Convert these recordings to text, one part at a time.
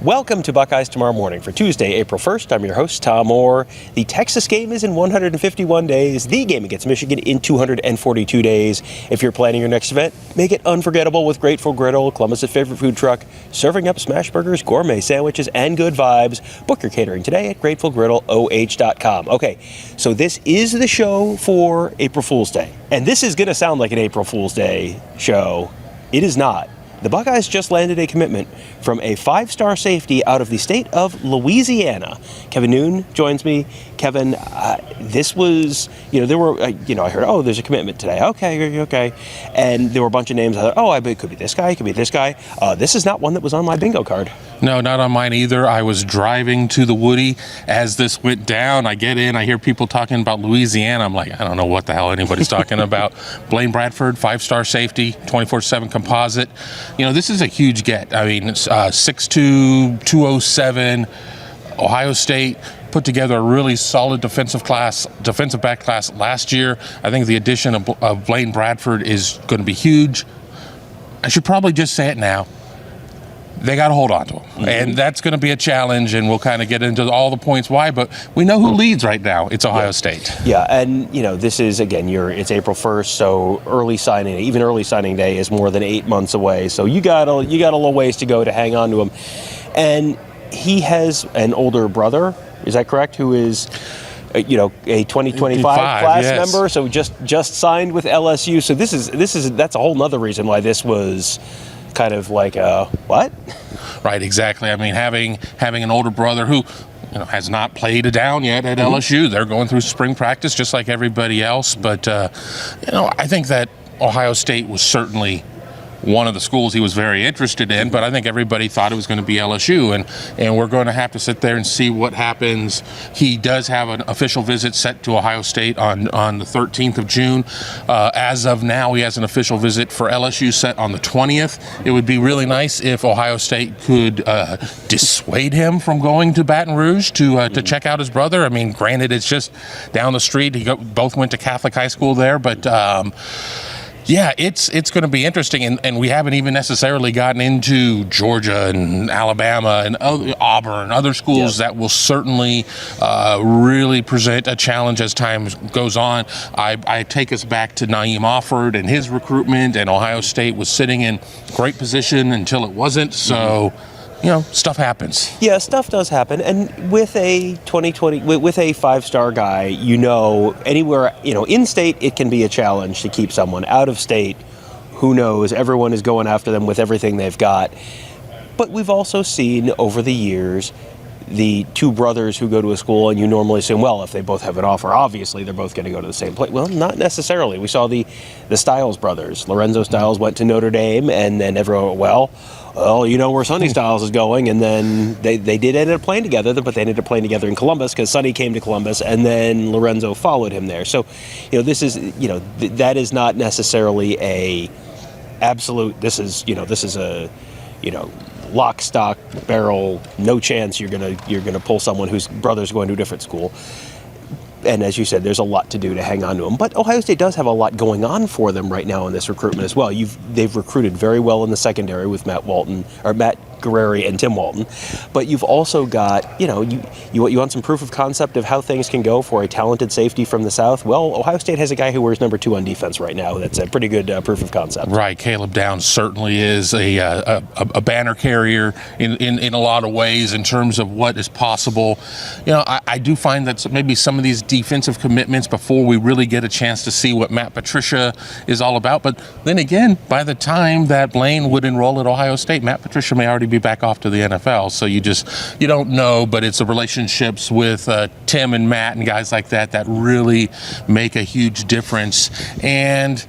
Welcome to Buckeyes Tomorrow Morning for Tuesday, April 1st. I'm your host, Tom Orr. The Texas game is in 151 days. The game against Michigan in 242 days. If you're planning your next event, make it unforgettable with Grateful Griddle, Columbus' favorite food truck, serving up smash burgers, gourmet sandwiches, and good vibes. Book your catering today at gratefulgriddleoh.com. Okay, so this is the show for April Fool's Day. And this is going to sound like an April Fool's Day show. It is not. The Buckeyes just landed a commitment from a five-star safety out of the state of Louisiana. Kevin Noon joins me. Kevin, this was, there were, I heard, there's a commitment today. Okay. And there were a bunch of names. I thought, it could be this guy, it could be this guy. This is not one that was on my bingo card. No, not on mine either. I was driving to the Woody as this went down. I get in, I hear people talking about Louisiana. I'm like, I don't know what the hell anybody's talking about. Blaine Bradford, five-star safety, 24/7 composite. This is a huge get. I mean, it's 6'2", 207, Ohio State put together a really solid defensive back class last year. I think the addition of Blaine Bradford is going to be huge. I should probably just say it now. They got to hold on to him. Mm-hmm. And that's going to be a challenge, and we'll kind of get into all the points why, but we know who leads right now. It's Ohio State. Yeah, and, this is, again, it's April 1st, so early signing day is more than 8 months away, so you got a little ways to go to hang on to him. And he has an older brother, is that correct, who is a 2025 class member, so just signed with LSU. So that's a whole nother reason why this was kind of like what? Right, exactly. I mean, having an older brother who has not played a down yet at LSU. They're going through spring practice just like everybody else. But I think that Ohio State was certainly one of the schools he was very interested in, but I think everybody thought it was going to be LSU, and we're going to have to sit there and see what happens. He does have an official visit set to Ohio State on the 13th of June. As of now, he has an official visit for LSU set on the 20th. It would be really nice if Ohio State could dissuade him from going to Baton Rouge to check out his brother. I mean, granted, it's just down the street. Both went to Catholic high school there, but yeah, it's going to be interesting, and we haven't even necessarily gotten into Georgia and Alabama and Auburn, other schools that will certainly really present a challenge as time goes on. I take us back to Naeem Offord and his recruitment, and Ohio State was sitting in great position until it wasn't, so stuff happens. Yeah, stuff does happen. And with a with a five-star guy, anywhere, in-state, it can be a challenge to keep someone. Out of state, who knows? Everyone is going after them with everything they've got. But we've also seen over the years the two brothers who go to a school, and you normally assume, well, if they both have an offer, obviously they're both going to go to the same place. Well, not necessarily. We saw the Styles brothers. Lorenzo Styles went to Notre Dame, and then everyone went, well, where Sonny Styles is going, and then they did end up playing together, but they ended up playing together in Columbus because Sonny came to Columbus, and then Lorenzo followed him there. So, this is, that is not necessarily a absolute. This is a, lock, stock, barrel, no chance you're gonna pull someone whose brother's going to a different school. And as you said, there's a lot to do to hang on to them. But Ohio State does have a lot going on for them right now in this recruitment as well. They've recruited very well in the secondary with Matt Guerreri and Tim Walton. But you've also got, you want some proof of concept of how things can go for a talented safety from the South? Well, Ohio State has a guy who wears number 2 on defense right now. That's a pretty good proof of concept. Right. Caleb Downs certainly is a banner carrier in a lot of ways in terms of what is possible. I do find that maybe some of these defensive commitments before we really get a chance to see what Matt Patricia is all about. But then again, by the time that Blaine would enroll at Ohio State, Matt Patricia may already be back off to the NFL. So you don't know, but it's the relationships with Tim and Matt and guys like that really make a huge difference. And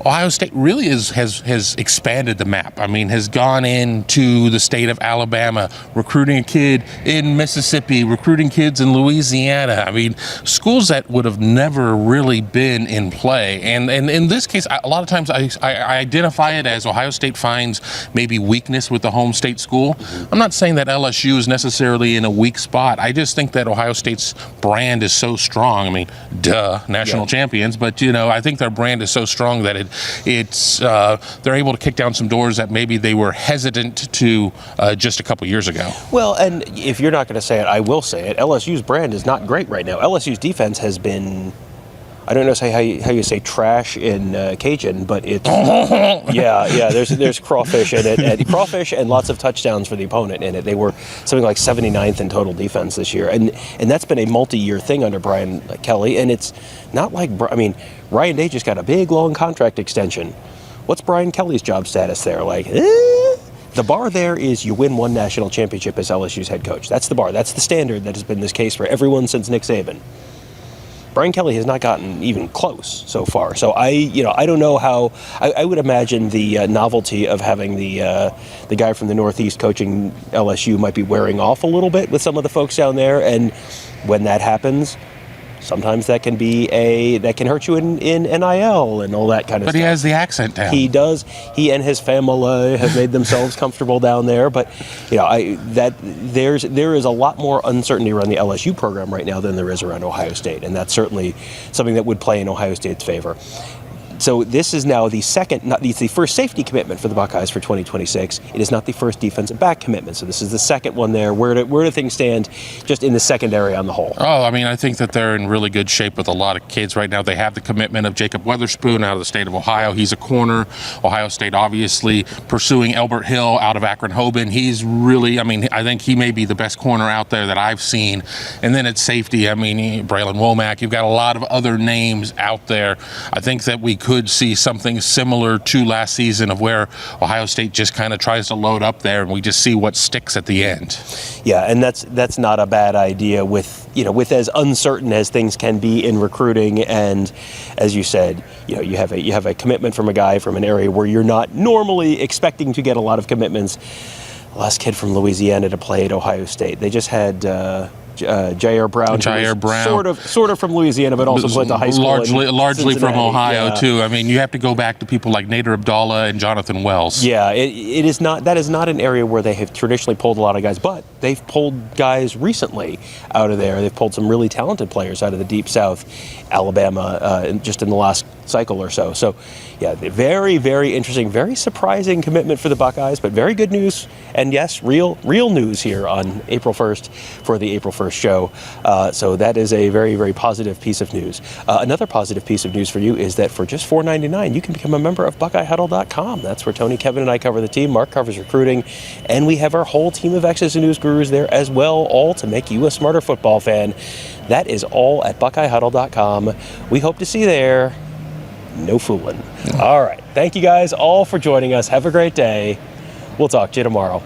Ohio State really has expanded the map. I mean, has gone into the state of Alabama, recruiting a kid in Mississippi, recruiting kids in Louisiana. I mean, schools that would have never really been in play. And in this case, a lot of times I identify it as Ohio State finds maybe weakness with the home state school. I'm not saying that LSU is necessarily in a weak spot. I just think that Ohio State's brand is so strong. I mean, national champions, but I think their brand is so strong that it's they're able to kick down some doors that maybe they were hesitant to just a couple years ago. Well, and if you're not going to say it, I will say it. LSU's brand is not great right now. LSU's defense has been, I don't know how you say trash in Cajun, but it's yeah. There's crawfish in it, and crawfish and lots of touchdowns for the opponent in it. They were something like 79th in total defense this year, and that's been a multi-year thing under Brian Kelly. And it's not like Ryan Day just got a big long contract extension. What's Brian Kelly's job status there? The bar there is you win one national championship as LSU's head coach. That's the bar. That's the standard that has been this case for everyone since Nick Saban. Brian Kelly has not gotten even close so far. So I don't know how. I would imagine the novelty of having the guy from the Northeast coaching LSU might be wearing off a little bit with some of the folks down there. And when that happens, sometimes that can hurt you in NIL and all that kind of stuff. But he has the accent down. He does. He and his family have made themselves comfortable down there. But there is a lot more uncertainty around the LSU program right now than there is around Ohio State, and that's certainly something that would play in Ohio State's favor. So this is now the first safety commitment for the Buckeyes for 2026. It is not the first defensive back commitment. So this is the second one there. Where do things stand just in the secondary on the whole? Oh, I think that they're in really good shape with a lot of kids right now. They have the commitment of Jacob Weatherspoon out of the state of Ohio. He's a corner. Ohio State obviously pursuing Elbert Hill out of Akron-Hoban. He's really, I think he may be the best corner out there that I've seen. And then at safety, Braylon Womack. You've got a lot of other names out there. I think that we could see something similar to last season of where Ohio State just kind of tries to load up there and we just see what sticks at the end. Yeah, and that's not a bad idea with as uncertain as things can be in recruiting, and as you said, you have a commitment from a guy from an area where you're not normally expecting to get a lot of commitments. Last kid from Louisiana to play at Ohio State. They just had Jair Brown, sort of from Louisiana, but also went to high school. Largely from Ohio too. You have to go back to people like Nader Abdallah and Jonathan Wells. Yeah, it is not. That is not an area where they have traditionally pulled a lot of guys, but they've pulled guys recently out of there. They've pulled some really talented players out of the Deep South, Alabama, just in the last cycle or so. So, yeah, very, very interesting, very surprising commitment for the Buckeyes, but very good news. And yes, real news here on April 1st for the April 1st show. So that is a very, very positive piece of news. Another positive piece of news for you is that for just $4.99, you can become a member of BuckeyeHuddle.com. That's where Tony, Kevin, and I cover the team. Mark covers recruiting. And we have our whole team of X's and News gurus there as well, all to make you a smarter football fan. That is all at BuckeyeHuddle.com. We hope to see you there. No fooling. All right. Thank you guys all for joining us. Have a great day. We'll talk to you tomorrow.